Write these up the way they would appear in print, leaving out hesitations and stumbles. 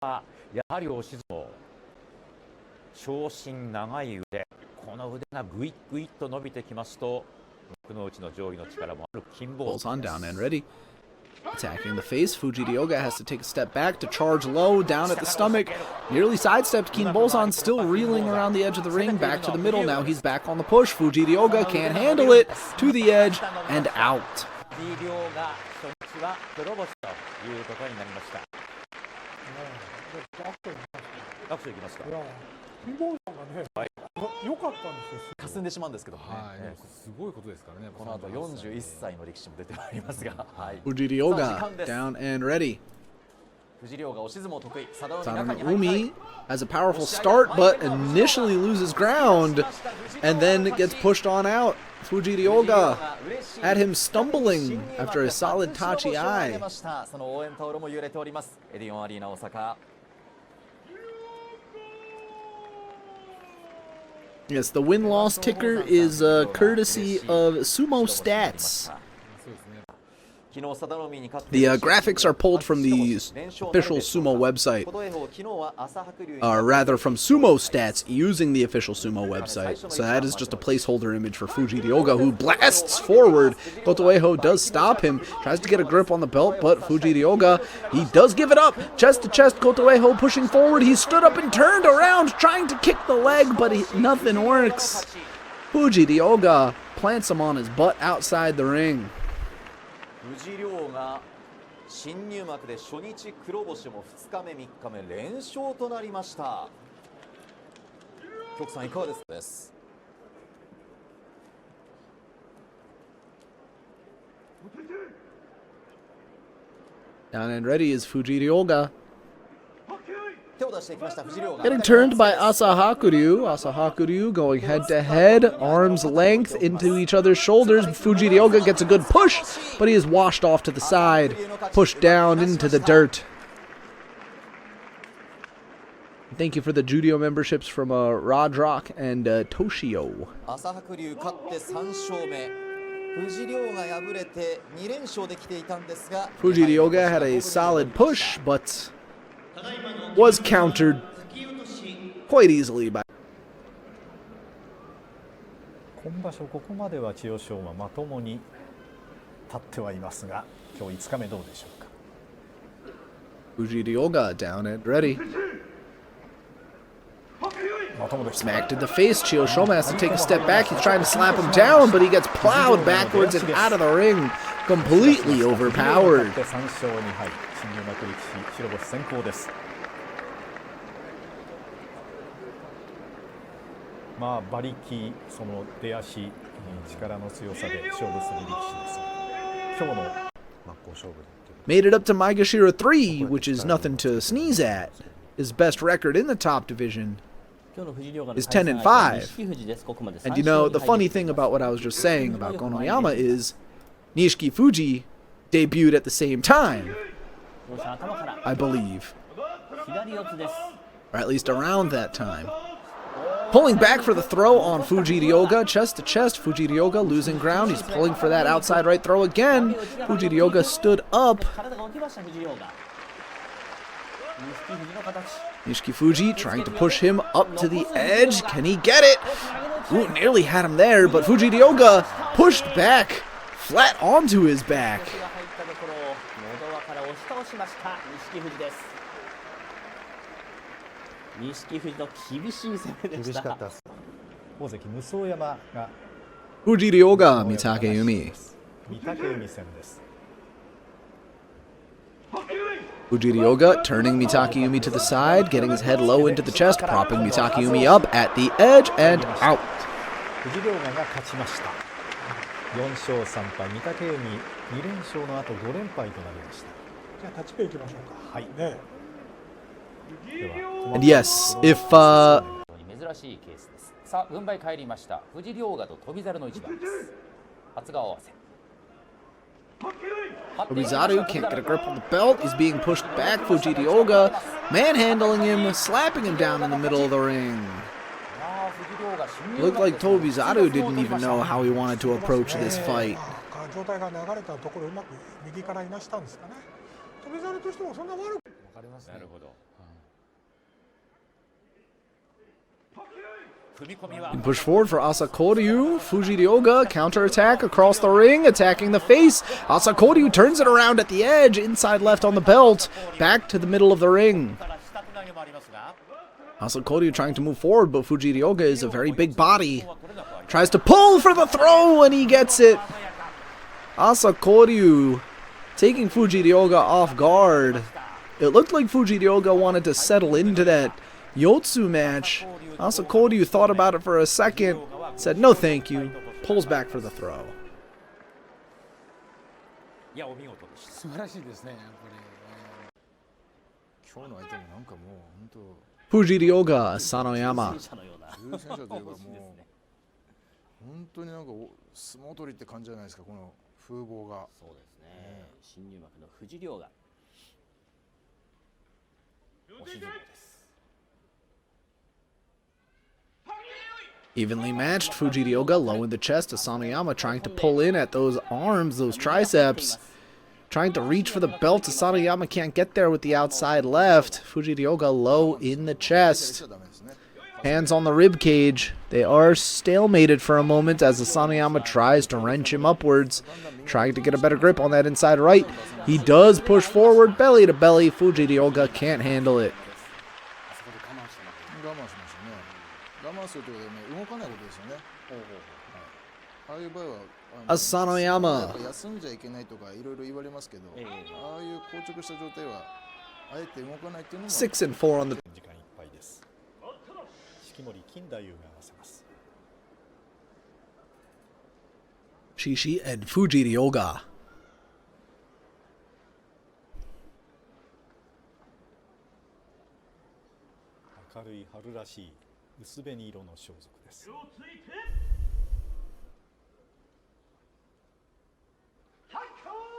やはり押し相撲、長身長い腕、この腕がぐいぐいっと伸びてきますと、幕の内の上位の力もある金棒。 Balls on down and ready. Attacking the face, Fujiryoga has to take a step back to charge low, down at the stomach. Nearly sidestepped, Keen Bolson still reeling around the edge of the ring, back to the middle. Now he's back on the push. Fujiryoga can't handle it, to the edge, and out. Fujiryoga down and ready. Asanoyama has a powerful start, but initially loses ground, and then gets pushed on out. Fujiryoga had him stumbling after a solid tachi eye. Yes, the win-loss ticker is courtesy of Sumo Stats. The graphics are pulled from the official Sumo website, or rather from Sumo Stats using the official Sumo website. So that is just a placeholder image for Fujiryoga, who blasts forward. Gotoeho does stop him, tries to get a grip on the belt, but Fujiryoga, he does give it up. Chest to chest, Gotoeho pushing forward. He stood up and turned around, trying to kick the leg, but nothing works. Fujiryoga plants him on his butt outside the ring. 藤亮が新入幕で初日黒星も2日目3日目連勝となりました。局さんいかがです？ Down and ready is Fujiryoga. Getting turned by Asahakuru. Asahakuru going head-to-head, arms length into each other's shoulders. Fujiryoga gets a good push, but he is washed off to the side, pushed down into the dirt. Thank you for the Juryo memberships from Rodrock and Toshio. Fujiryoga had a solid push, but was countered quite easily by. 今場所ここまでは千代翔馬まともに立ってはいますが、今日5日目どうでしょうか。Fujiryoga down and ready. Smacked in the face. Chiyoshoma has to take a step back. He's trying to slap him down, but he gets plowed backwards and out of the ring. Completely overpowered. Made it up to Maegashira 3, which is nothing to sneeze at. His best record in the top division is 10-5. And you know, the funny thing about what I was just saying about Asanoyama is Nishiki Fuji debuted at the same time, I believe. Or at least around that time. Pulling back for the throw on Fujiryoga, chest to chest. Fujiryoga losing ground. He's pulling for that outside right throw again. Fujiryoga stood up. Nishiki Fuji trying to push him up to the edge. Can he get it? Ooh, nearly had him there, but Fujiryoga pushed back, flat onto his back. Fujiryoga, Mitaki. Fujiryoga turning Mitaki to the side, getting his head low into the chest, propping Mitaki up at the edge and out. And yes, if Tobizaru can't get a grip on the belt. He's being pushed back. Fujiryoga manhandling him, slapping him down in the middle of the ring. Looked like Tobizaru didn't even know how he wanted to approach this fight. Push forward for Asakoru. Fujiryoga counterattack across the ring, attacking the face. Asakoru turns it around at the edge, inside left on the belt, back to the middle of the ring. Asakoru trying to move forward, but Fujiryoga is a very big body. Tries to pull for the throw, and he gets it. Asakoru taking Fujiryoga off guard. It looked like Fujiryoga wanted to settle into that Yotsu match. Asakoru thought about it for a second, said no thank you, pulls back for the throw. Fujiryoga, Asanoyama. 本当になんか相撲取りって感じじゃないですか、この風貌が。そうですね。新入幕の藤亮が押し相撲です。 Evenly matched, Fujiryoga low in the chest, Asanoyama trying to pull in at those arms, those triceps. Trying to reach for the belt, Asanoyama can't get there with the outside left. Fujiryoga low in the chest. Hands on the rib cage. They are stalemated for a moment as Asanoyama tries to wrench him upwards, trying to get a better grip on that inside right. He does push forward, belly to belly. Fujiryoga can't handle it. Asanoyama. 6 and 4 on the. Shishi and Fujiryoga.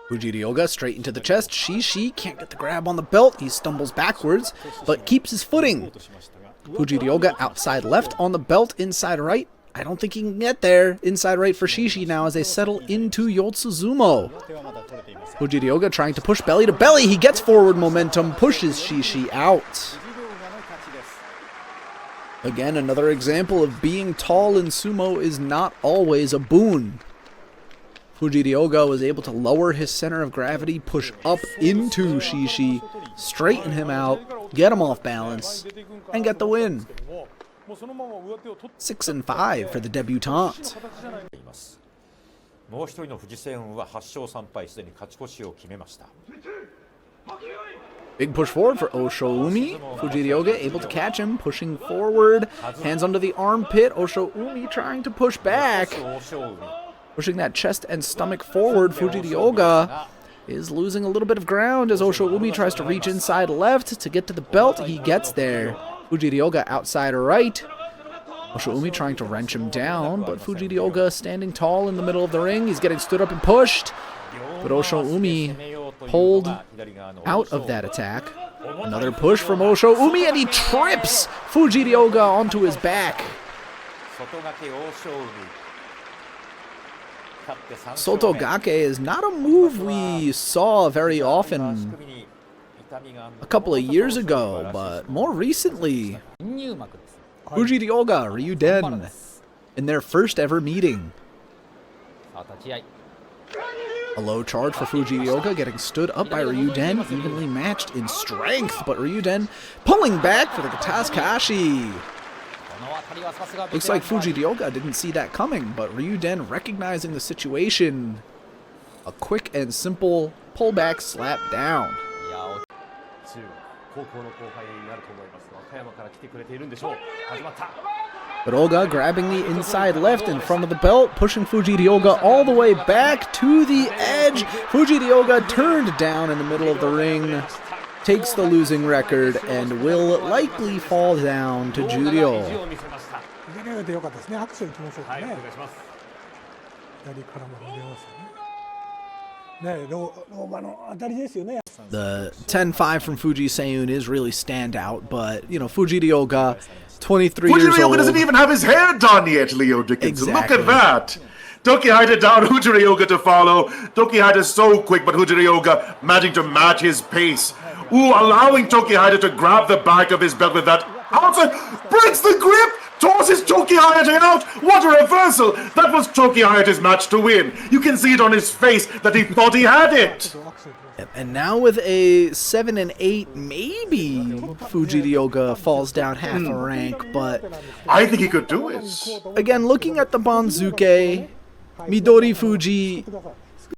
Fujiryoga straight into the chest. Shishi can't get the grab on the belt. He stumbles backwards, but keeps his footing. Fujiryoga outside left on the belt, inside right. I don't think he can get there. Inside right for Shishi now as they settle into Yotsuzumo. Fujiryoga trying to push belly to belly. He gets forward momentum, pushes Shishi out. Again, another example of being tall in sumo is not always a boon. Fujiryoga was able to lower his center of gravity, push up into Shishi, straighten him out, get him off balance, and get the win. 6 and 5 for the debutante. もう一人の藤星雲は8勝3敗すでに勝ち越しを決めました。 Big push forward for Oshoi. Fujiryoga able to catch him, pushing forward, hands under the armpit. Oshoi trying to push back, pushing that chest and stomach forward. Fujiryoga is losing a little bit of ground as Oshoi tries to reach inside left to get to the belt. He gets there. Fujiryoga outside right. Oshoi trying to wrench him down, but Fujiryoga standing tall in the middle of the ring. He's getting stood up and pushed, but Oshoi pulled out of that attack. Another push from Oshoi, and he trips Fujiryoga onto his back. Sotogake is not a move we saw very often a couple of years ago, but more recently, Fujiryoga, Ryu Den, in their first ever meeting. A low charge for Fujiryoga, getting stood up by Ryu Den, evenly matched in strength, but Ryu Den pulling back for the Katasukashi. Looks like Fujiryoga didn't see that coming, but Ryu Den recognizing the situation. A quick and simple pullback slap down. But Oga grabbing the inside left in front of the belt, pushing Fujiryoga all the way back to the edge. Fujiryoga turned down in the middle of the ring, takes the losing record, and will likely fall down to Juryo. The 10-5 from Fuji Seiyun is really standout, but, you know, Fujiryoga, 23 years old. Fujiryoga doesn't even have his hair done yet, Leo Dickinson. Exactly. Look at that. Tokihata down, Fujiryoga to follow. Tokihata so quick, but Fujiryoga managing to match his pace. Ooh, allowing Tokihata to grab the back of his belt with that Outside, breaks the grip, tosses Toki Hayate out. What a reversal! That was Toki Hayate's match to win. You can see it on his face that he thought he had it. And now with a 7 and 8, maybe Fujiryoga falls down half a rank, but I think he could do it. again, looking at the Banzuke, Midori Fuji